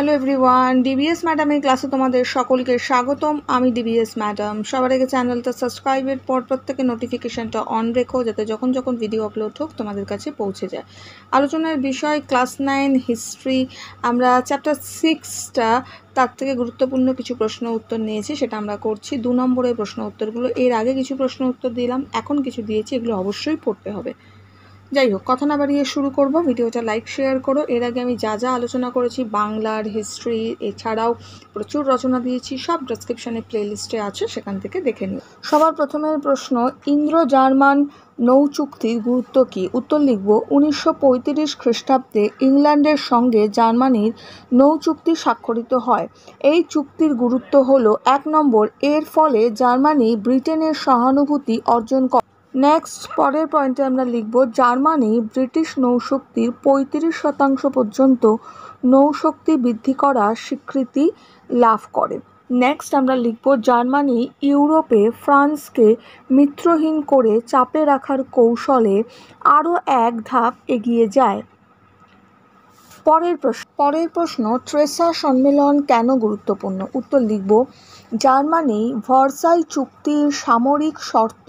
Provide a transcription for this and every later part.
Hello everyone, DBS ম্যাডামের ক্লাসে তোমাদের সকলকে স্বাগতম। আমি ডিবিএস ম্যাডাম। সবার আগে চ্যানেলটা সাবস্ক্রাইবের পর প্রত্যেকে নোটিফিকেশানটা অন রেখো, যাতে যখন যখন ভিডিও আপলোড হোক তোমাদের কাছে পৌঁছে যায়। আলোচনার বিষয় ক্লাস 9 হিস্ট্রি। আমরা চ্যাপ্টার 6টা তার থেকে গুরুত্বপূর্ণ কিছু প্রশ্ন উত্তর নিয়েছি, সেটা আমরা করছি। 2 নম্বরের প্রশ্ন উত্তরগুলো এর আগে কিছু প্রশ্ন উত্তর দিলাম, এখন কিছু দিয়েছি, এগুলো অবশ্যই পড়তে হবে। যাই হোক, কথা না বাড়িয়ে শুরু করব। ভিডিওটা লাইক শেয়ার করো। এর আগে আমি যা যা আলোচনা করেছি বাংলার হিস্ট্রি এছাড়াও প্রচুর রচনা দিয়েছি, সব ডেসক্রিপশনে প্লেলিস্টে আছে, সেখান থেকে দেখে নিও। সবার প্রথমের প্রশ্ন, ইন্দ্র জার্মান নৌ চুক্তির গুরুত্ব কী? উত্তর লিখব 1935 খ্রিস্টাব্দে ইংল্যান্ডের সঙ্গে জার্মানির নৌ চুক্তি স্বাক্ষরিত হয়। এই চুক্তির গুরুত্ব হলো 1 নম্বর, এর ফলে জার্মানি ব্রিটেনের সহানুভূতি অর্জন করে। নেক্সট, পরের পয়েন্টে আমরা লিখব জার্মানি ব্রিটিশ নৌশক্তির 35% পর্যন্ত নৌশক্তি বৃদ্ধি করার স্বীকৃতি লাভ করে। নেক্সট আমরা লিখব জার্মানি ইউরোপে ফ্রান্সকে মিত্রহীন করে চাপে রাখার কৌশলে আরও এক ধাপ এগিয়ে যায়। পরের প্রশ্ন ট্রেসা সম্মেলন কেন গুরুত্বপূর্ণ? উত্তর লিখব জার্মানি ভার্সাই চুক্তির সামরিক শর্ত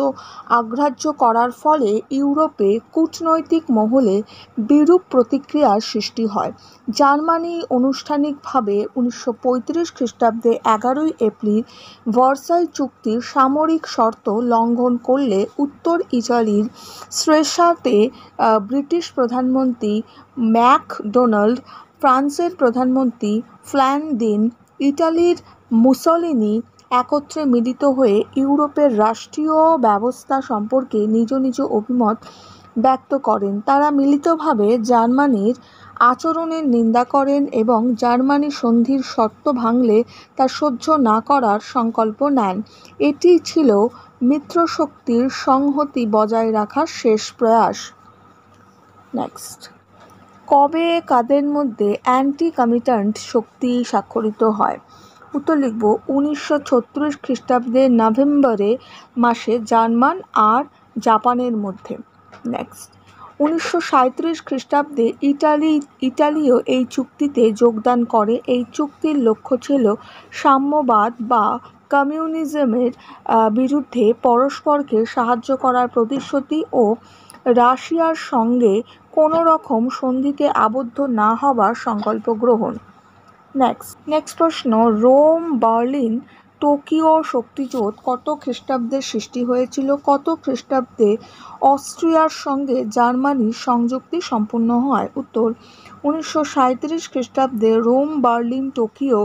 অগ্রাহ্য করার ফলে ইউরোপে কূটনৈতিক মহলে বিরূপ প্রতিক্রিয়ার সৃষ্টি হয়। জার্মানি আনুষ্ঠানিকভাবে 1935 খ্রিস্টাব্দে 11 এপ্রিল ভার্সাই চুক্তির সামরিক শর্ত লঙ্ঘন করলে উত্তর ইতালির স্ট্রেসাতে ব্রিটিশ প্রধানমন্ত্রী ম্যাকডোনাল্ড, ফ্রান্সের প্রধানমন্ত্রী ফ্ল্যান্ডিন, ইটালির মুসোলিনি একত্রে মিলিত হয়ে ইউরোপের রাষ্ট্রীয় ব্যবস্থা সম্পর্কে নিজ নিজ অভিমত ব্যক্ত করেন। তারা মিলিতভাবে জার্মানির আচরণের নিন্দা করেন এবং জার্মানি সন্ধির শর্ত ভাঙলে তা সহ্য না করার সংকল্প নেন। এটি ছিল মিত্রশক্তির সংহতি বজায় রাখার শেষ প্রয়াস। নেক্সট, কবে কাদের মধ্যে অ্যান্টি কমিট্যান্ট চুক্তি স্বাক্ষরিত হয়? উত্তর লিখব 1936 খ্রিস্টাব্দের নভেম্বরে মাসে জার্মান আর জাপানের মধ্যে। নেক্সট, 1937 খ্রিস্টাব্দে ইটালিও এই চুক্তিতে যোগদান করে। এই চুক্তির লক্ষ্য ছিল সাম্যবাদ বা কমিউনিজমের বিরুদ্ধে পরস্পরকে সাহায্য করার প্রতিশ্রুতি ও রাশিয়ার সঙ্গে কোনো রকম সন্ধিতে আবদ্ধ না হবার সংকল্প গ্রহণ। নেক্সট প্রশ্ন, রোম, বার্লিন, টোকিও শক্তিজোট কত খ্রিস্টাব্দে সৃষ্টি হয়েছিল? কত খ্রিস্টাব্দে অস্ট্রিয়ার সঙ্গে জার্মানির সংযুক্তি সম্পূর্ণ হয়? উত্তর 1937 খ্রিস্টাব্দে রোম, বার্লিন, টোকিও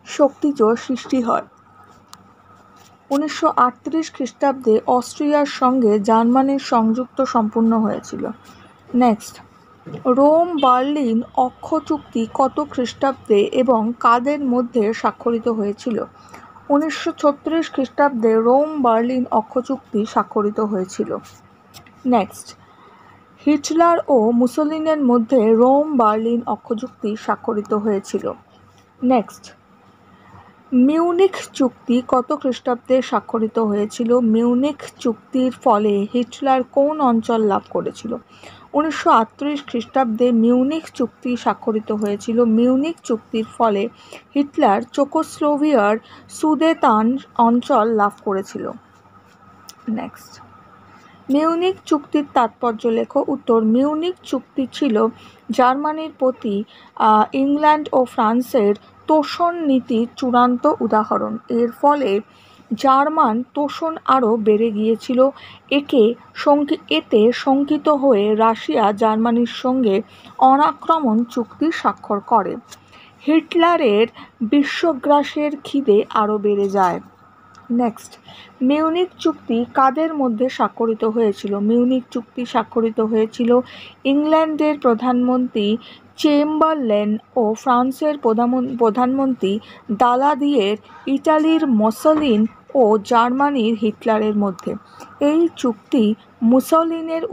শক্তিজোট সৃষ্টি হয়। 1938 খ্রিস্টাব্দে অস্ট্রিয়ার সঙ্গে জার্মানির সংযুক্ত সম্পূর্ণ হয়েছিল। নেক্সট, রোম বার্লিন অক্ষ চুক্তি কত খ্রিস্টাব্দে এবং কাদের মধ্যে স্বাক্ষরিত হয়েছিল? 1936 খ্রিস্টাব্দে রোম বার্লিন অক্ষ চুক্তি স্বাক্ষরিত হয়েছিল। নেক্সট, হিটলার ও মুসোলিনের মধ্যে রোম বার্লিন অক্ষ চুক্তি স্বাক্ষরিত হয়েছিল। নেক্সট, মিউনিখ চুক্তি কত খ্রিস্টাব্দে স্বাক্ষরিত হয়েছিল? মিউনিখ চুক্তির ফলে হিটলার কোন অঞ্চল লাভ করেছিল? 1938 খ্রিস্টাব্দে মিউনিখ চুক্তি স্বাক্ষরিত হয়েছিল। মিউনিখ চুক্তির ফলে হিটলার চেকোস্লোভাকিয়ার সুদেতান অঞ্চল লাভ করেছিল। নেক্সট, মিউনিখ চুক্তির তাৎপর্য লেখো। উত্তর, মিউনিখ চুক্তি ছিল জার্মানির প্রতি ইংল্যান্ড ও ফ্রান্সের তোষণ নীতির চূড়ান্ত উদাহরণ। এর ফলে জার্মান তোষণ আরও বেড়ে গিয়েছিল। এতে শঙ্কিত হয়ে রাশিয়া জার্মানির সঙ্গে অনাক্রমণ চুক্তি স্বাক্ষর করে। হিটলারের বিশ্বগ্রাসের খিদে আরও বেড়ে যায়। নেক্সট, মিউনিখ চুক্তি কাদের মধ্যে স্বাক্ষরিত হয়েছিল? মিউনিখ চুক্তি স্বাক্ষরিত হয়েছিল ইংল্যান্ডের প্রধানমন্ত্রী চেম্বারলেন ও ফ্রান্সের প্রধানমন্ত্রী দালাদিয়ের, ইটালির মুসোলিন ও জার্মানির হিটলারের মধ্যে। এই চুক্তি মুসোলিনের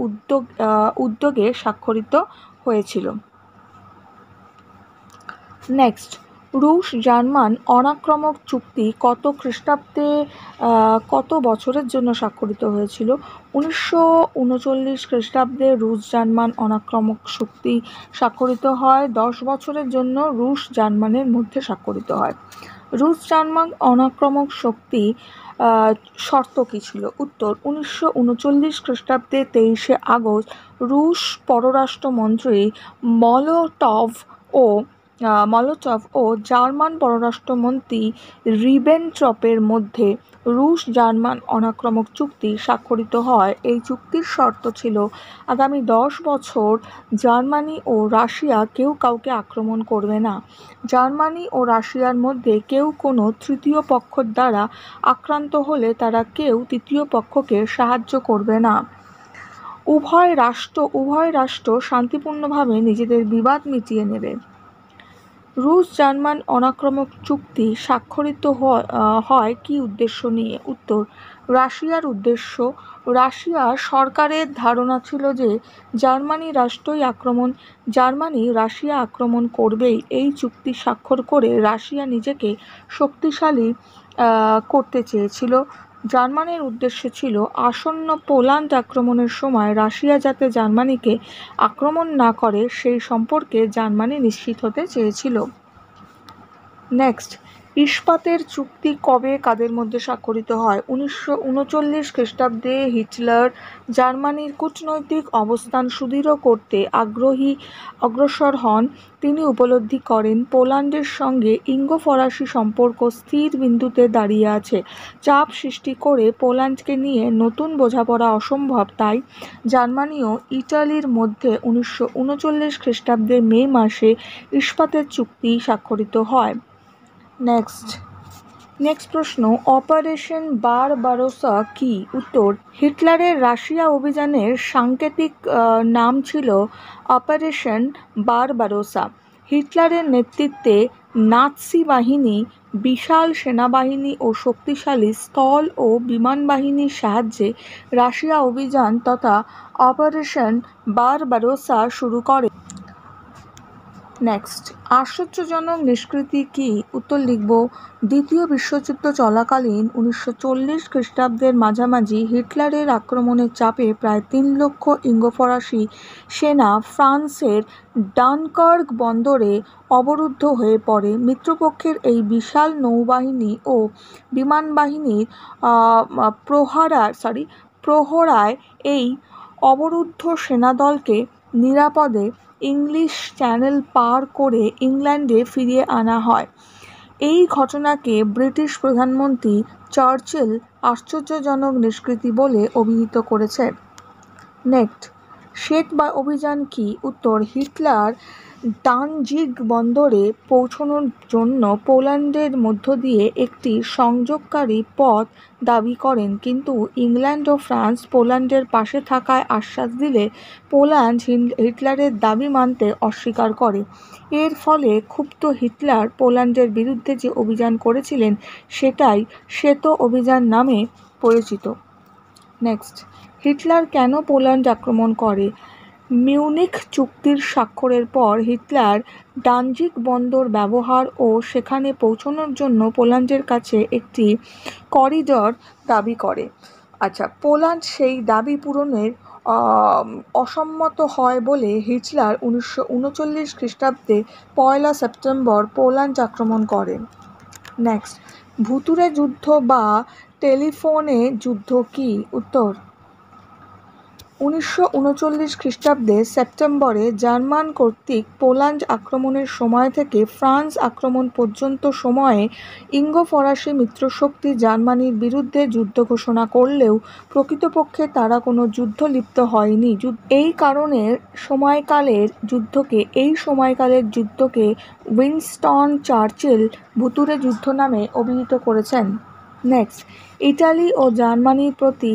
উদ্যোগে স্বাক্ষরিত হয়েছিল। নেক্সট, রুশ জার্মান অনাক্রমক চুক্তি কত খ্রিস্টাব্দে কত বছরের জন্য স্বাক্ষরিত হয়েছিল? 1939 খ্রিস্টাব্দে রুশ জার্মান অনাক্রমক চুক্তি স্বাক্ষরিত হয়। 10 বছরের জন্য রুশ জার্মানের মধ্যে স্বাক্ষরিত হয়। রুশ জার্মান অনাক্রমক চুক্তি শর্ত কী ছিল? উত্তর: 1939 খ্রিস্টাব্দে 23শে আগস্ট রুশ পররাষ্ট্রমন্ত্রী মলোটভ ও জার্মান পররাষ্ট্রমন্ত্রী রিবেনট্রপের মধ্যে রুশ জার্মান অনাক্রমক চুক্তি স্বাক্ষরিত হয়। এই চুক্তির শর্ত ছিল, আগামী 10 বছর জার্মানি ও রাশিয়া কেউ কাউকে আক্রমণ করবে না। জার্মানি ও রাশিয়ার মধ্যে কেউ কোনো তৃতীয় পক্ষের দ্বারা আক্রান্ত হলে তারা কেউ তৃতীয় পক্ষকে সাহায্য করবে না। উভয় রাষ্ট্র শান্তিপূর্ণভাবে নিজেদের বিবাদ মিটিয়ে নেবে। রুশ জার্মান অনাক্রমক চুক্তি স্বাক্ষরিত হয় কী উদ্দেশ্য নিয়ে? উত্তর: রাশিয়ার উদ্দেশ্য। রাশিয়ার সরকারের ধারণা ছিল যে জার্মানি রাশিয়া আক্রমণ করবেই। এই চুক্তি স্বাক্ষর করে রাশিয়া নিজেকে শক্তিশালী করতে চেয়েছিল। জার্মানির উদ্দেশ্য ছিল আসন্ন পোল্যান্ড আক্রমণের সময় রাশিয়া যাতে জার্মানিকে আক্রমণ না করে সেই সম্পর্কে জার্মানি নিশ্চিত হতে চেয়েছিল। নেক্সট, ইস্পাতের চুক্তি কবে কাদের মধ্যে স্বাক্ষরিত হয়? 1939 খ্রিস্টাব্দে হিটলার জার্মানির কূটনৈতিক অবস্থান সুদৃঢ় করতে অগ্রসর হন। তিনি উপলব্ধি করেন পোল্যান্ডের সঙ্গে ইঙ্গো-ফরাসি সম্পর্ক স্থির বিন্দুতে দাঁড়িয়ে আছে। চাপ সৃষ্টি করে পোল্যান্ডকে নিয়ে নতুন বোঝাপড়া অসম্ভব, তাই জার্মানি ও ইটালির মধ্যে 1939 খ্রিস্টাব্দের মে মাসে ইস্পাতের চুক্তি স্বাক্ষরিত হয়। নেক্সট প্রশ্ন, অপারেশন বারবারোসা কি? উত্তর: হিটলারের রাশিয়া অভিযানের সাংকেতিক নাম ছিল অপারেশন বারবারোসা। হিটলারের নেতৃত্বে নাৎসি বাহিনী বিশাল সেনাবাহিনী ও শক্তিশালী স্থল ও বিমান বাহিনীর সাহায্যে রাশিয়া অভিযান তথা অপারেশন বারবারোসা শুরু করে। নেক্সট, আশ্চর্যজনক নিষ্কৃতি কি? উত্তর লিখব: দ্বিতীয় বিশ্বযুদ্ধ চলাকালীন 1940 খ্রিস্টাব্দের মাঝামাঝি হিটলারের আক্রমণের চাপে প্রায় 3 লক্ষ ইঙ্গো-ফরাসি সেনা ফ্রান্সের ডানকার্ক বন্দরে অবরুদ্ধ হয়ে পড়ে। মিত্রপক্ষের এই বিশাল নৌবাহিনী ও বিমান বাহিনীর প্রহরায় এই অবরুদ্ধ সেনাদলকে নিরাপদে ইংলিশ চ্যানেল পার করে ইংল্যান্ডে ফিরিয়ে আনা হয়। এই ঘটনাকে ব্রিটিশ প্রধানমন্ত্রী চার্চিল আশ্চর্যজনক নিষ্কৃতি বলে অভিহিত করেছে। নেক্সট, শ্বেত অভিযান কি? উত্তর: হিটলার দানজিগ বন্দরে পৌঁছানোর জন্য পোল্যান্ডের মধ্য দিয়ে একটি সংযোগকারী পথ দাবি করেন, কিন্তু ইংল্যান্ড ও ফ্রান্স পোল্যান্ডের পাশে থাকায় আশ্বাস দিলে পোল্যান্ড হিটলারের দাবি মানতে অস্বীকার করে। এর ফলে ক্ষুব্ধ হিটলার পোল্যান্ডের বিরুদ্ধে যে অভিযান করেছিলেন সেটাই শ্বেত অভিযান নামে পরিচিত। নেক্সট, হিটলার কেন পোল্যান্ড আক্রমণ করে? মিউনিখ চুক্তির স্বাক্ষরের পর হিটলার ডানজিগ বন্দর ব্যবহার ও সেখানে পৌঁছানোর জন্য পোল্যান্ডের কাছে একটি করিডর দাবি করে। পোল্যান্ড সেই দাবি পূরণের অসম্মত হয় বলে হিটলার 1939 খ্রিস্টাব্দে 1 সেপ্টেম্বর পোল্যান্ড আক্রমণ করেন। নেক্সট, ভুতুড়ে যুদ্ধ বা টেলিফোনে যুদ্ধ কি? উত্তর: 1939 খ্রিস্টাব্দে সেপ্টেম্বরে জার্মান কর্তৃক পোল্যান্ড আক্রমণের সময় থেকে ফ্রান্স আক্রমণ পর্যন্ত সময়ে ইঙ্গো-ফরাসি মিত্রশক্তি জার্মানির বিরুদ্ধে যুদ্ধ ঘোষণা করলেও প্রকৃতপক্ষে তারা কোনো যুদ্ধ লিপ্ত হয়নি। এই সময়কালের যুদ্ধকে উইনস্টন চার্চিল ভুতুড়ে যুদ্ধ নামে অভিহিত করেছেন। নেক্সট, ইটালি ও জার্মানির প্রতি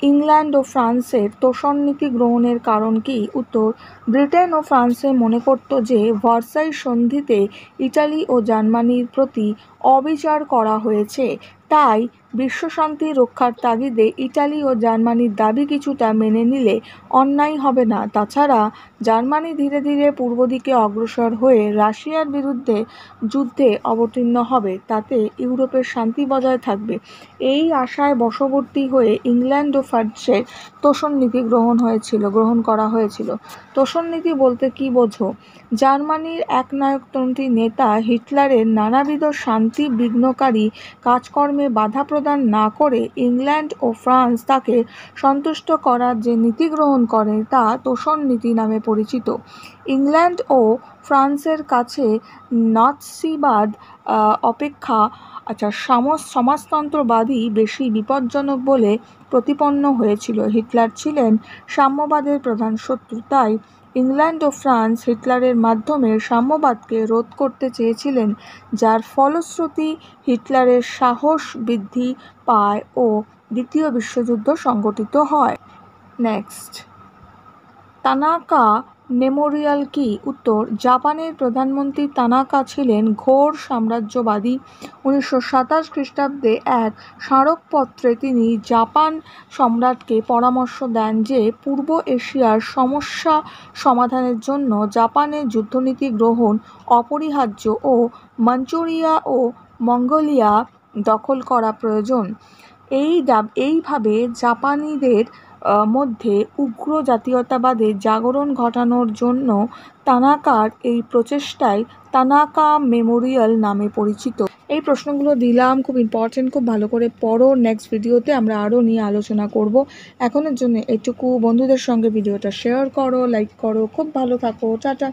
ইংল্যান্ড ও ফ্রান্সের তোষণ নীতি গ্রহণের কারণ কি? উত্তর, ব্রিটেন ও ফ্রান্সে মনে করত যে ভার্সাই সন্ধিতে ইটালি ও জার্মানির প্রতি অবিচার করা হয়েছে, তাই বিশ্বশান্তি রক্ষার তাগিদে ইটালি ও জার্মানির দাবি কিছুটা মেনে নিলে অন্যায় হবে না। তাছাড়া জার্মানি ধীরে ধীরে পূর্ব দিকে অগ্রসর হয়ে রাশিয়ার বিরুদ্ধে যুদ্ধে অবতীর্ণ হবে, তাতে ইউরোপের শান্তি বজায় থাকবে। এই আশায় বশবর্তী হয়ে ইংল্যান্ড ও ফ্রান্সের তোষণ নীতি গ্রহণ করা হয়েছিল। তোষণ নীতি বলতে কি বোঝো? জার্মানির একনায়কতন্ত্রী নেতা হিটলারের নানাবিধ শান্তি বিঘ্নকারী কাজকর্মে বাধা প্রদান না করে ইংল্যান্ড ও ফ্রান্স তাকে সন্তুষ্ট করার যে নীতি গ্রহণ করে তা তোষণ নীতি নামে পরিচিত। ইংল্যান্ড ও ফ্রান্সের কাছে নাৎসিবাদ অপেক্ষা সমাজতন্ত্রবাদী বেশি বিপজ্জনক বলে প্রতিপন্ন হয়েছিল। হিটলার ছিলেন সাম্যবাদের প্রধান শত্রু, তাই ইংল্যান্ড ও ফ্রান্স হিটলারের মাধ্যমে সাম্যবাদকে রোধ করতে চেয়েছিলেন, যার ফলশ্রুতি হিটলারের সাহস বৃদ্ধি পায় ও দ্বিতীয় বিশ্বযুদ্ধ সংঘটিত হয়। নেক্সট, তানাকা মেমোরিয়াল কি? উত্তর, জাপানের প্রধানমন্ত্রী তানাকা ছিলেন ঘোর সাম্রাজ্যবাদী। 1927 খ্রিস্টাব্দে এক স্মারকপত্রে তিনি জাপান সম্রাটকে পরামর্শ দেন যে পূর্ব এশিয়ার সমস্যা সমাধানের জন্য জাপানের যুদ্ধনীতি গ্রহণ অপরিহার্য ও মাঞ্চুরিয়া ও মঙ্গোলিয়া দখল করা প্রয়োজন। এইভাবে জাপানিদের মধ্যে উগ্র জাতীয়তাবাদের জাগরণ ঘটানোর জন্য তানাকার এই প্রচেষ্টাই তানাকা মেমোরিয়াল নামে পরিচিত। এই প্রশ্নগুলো দিলাম, খুব ইম্পর্টেন্ট, খুব ভালো করে পড়ো। নেক্সট ভিডিওতে আমরা আরও নিয়ে আলোচনা করব। এখনের জন্য এটুকু। বন্ধুদের সঙ্গে ভিডিওটা শেয়ার করো, লাইক করো। খুব ভালো থাকো, টাটা।